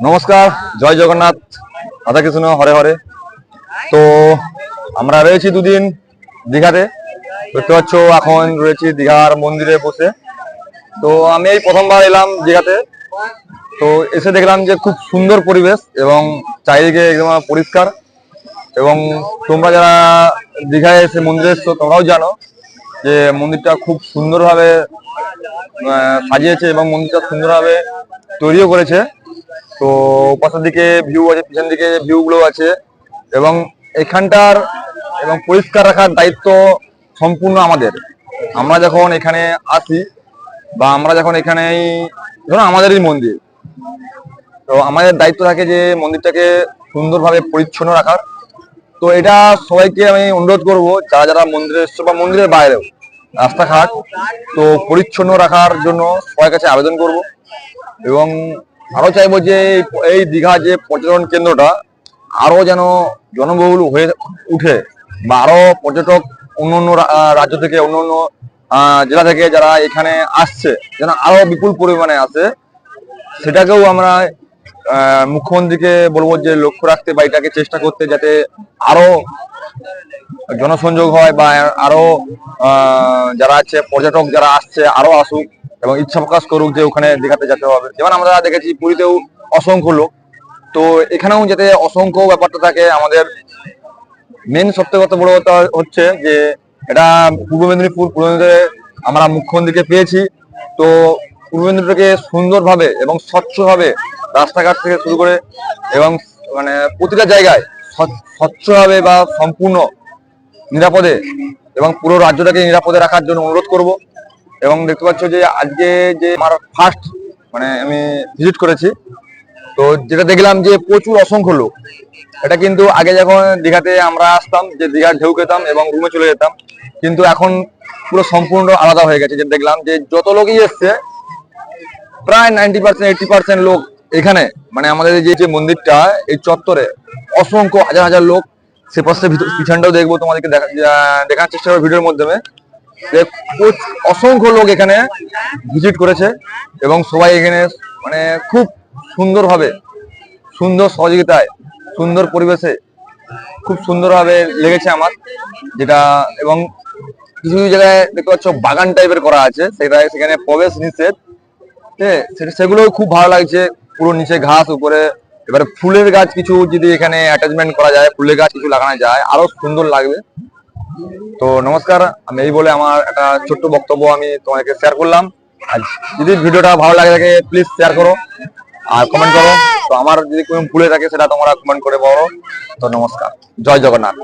নমস্কার, জয় জগন্নাথ, রাধা কৃষ্ণ, হরে হরে। তো আমরা রয়েছি দুদিন দীঘাতে। দেখতে পাচ্ছ এখন রয়েছি দীঘার মন্দিরে বসে। তো আমি এই প্রথমবার এলাম দীঘাতে। তো এসে দেখলাম যে খুব সুন্দর পরিবেশ এবং চারিদিকে একদম পরিষ্কার। এবং তোমরা যারা দীঘায় এসে মন্দিরে এসছো তোমরাও জানো যে মন্দিরটা খুব সুন্দরভাবে সাজিয়েছে এবং মন্দিরটা সুন্দরভাবে তৈরিও করেছে। তো পাশের দিকে ভিউ আছে, পিছন দিকে ভিউ গুলো আছে এবং এখানটার এবং পরিষ্কার রাখার দায়িত্ব সম্পূর্ণ আমাদের। আমরা যখন এখানে আসি বা আমরা যখন এখানেই ধরো আমাদেরই মন্দির, তো আমাদের দায়িত্ব থাকে যে মন্দিরটাকে সুন্দরভাবে পরিচ্ছন্ন রাখার। তো এটা সবাইকে আমি অনুরোধ করব, যারা যারা মন্দিরে এসছো বা মন্দিরের বাইরেও রাস্তাঘাট তো পরিচ্ছন্ন রাখার জন্য সবার কাছে আবেদন করব। এবং আরো চাইবো যে এই দীঘা যে পর্যটন কেন্দ্রটা আরো যেন জনবহুল হয়ে উঠে বা আরো পর্যটক অন্য অন্য রাজ্য থেকে অন্য অন্য জেলা থেকে যারা এখানে আসছে যেন আরো বিপুল পরিমাণে আসে। সেটাকেও আমরা মুখ্যমন্ত্রীকে বলবো যে লক্ষ্য রাখতে বা এটাকে চেষ্টা করতে, যাতে আরো জনসংযোগ হয় বা আরো যারা আছে পর্যটক যারা আসছে আরো আসুক এবং ইচ্ছা প্রকাশ করুক যে ওখানে দীঘাতে যেতে হবে। যেমন আমরা দেখেছি পুরীতেও অসংখ্য লোক, তো এখানেও যাতে অসংখ্য ব্যাপারটা থাকে। আমাদের মেন সবথেকে কথা বড় কথা হচ্ছে যে এটা পূর্ব মেদিনীপুরে আমরা মুখ্যমন্ত্রীকে পেয়েছি। তো পূর্ব মেদিনীপুরকে সুন্দরভাবে এবং স্বচ্ছভাবে রাস্তাঘাট থেকে শুরু করে এবং মানে প্রতিটা জায়গায় স্বচ্ছভাবে বা সম্পূর্ণ নিরাপদে এবং পুরো রাজ্যটাকে নিরাপদে রাখার জন্য অনুরোধ করব। এবং দেখতে পাচ্ছ যে আজকে যে আমার ফার্স্ট আমি ভিজিট করেছি, তো যেটা দেখলাম যে প্রচুর অসংখ্য লোক। এটা কিন্তু আগে যখন দীঘাতে আমরা আসতাম যে দীঘার ঢেউ খেতাম এবং রুমে চলে যেতাম, কিন্তু এখন পুরো সম্পূর্ণ আলাদা হয়ে গেছে। যে দেখলাম যে যত লোকই এসছে প্রায় 90% 80% লোক এখানে আমাদের যে মন্দিরটা এই চত্বরে অসংখ্য হাজার হাজার লোক। সে পাশে পিছনটাও দেখবো, তোমাদেরকে দেখার চেষ্টা করবো ভিডিওর মাধ্যমে। অসংখ্য লোক এখানে ভিজিট করেছে এবং সবাই এখানে খুব সুন্দরভাবে, সুন্দর সহযোগিতায়, সুন্দর পরিবেশে খুব সুন্দরভাবে লেগেছে আমার যেটা। এবং কিছু কিছু জায়গায় দেখতে পাচ্ছ বাগান টাইপের করা আছে, সেখানে প্রবেশ নিষেধ। সেগুলোও খুব ভালো লাগছে। পুরো নিচে ঘাস, উপরে এবারে ফুলের গাছ কিছু যদি এখানে অ্যাটাচমেন্ট করা যায়, ফুলের গাছ কিছু লাগানো যায় আরো সুন্দর লাগবে। তো নমস্কার, আমি এই বলে আমার একটা ছোট্ট বক্তব্য আমি তোমাকে শেয়ার করলাম। আর যদি ভিডিওটা ভালো লাগে থাকে প্লিজ শেয়ার করো আর কমেন্ট করো। তো আমার যদি কোনো ভুলে থাকে সেটা তোমরা কমেন্ট করে বলো। তো নমস্কার, জয় জগন্নাথ।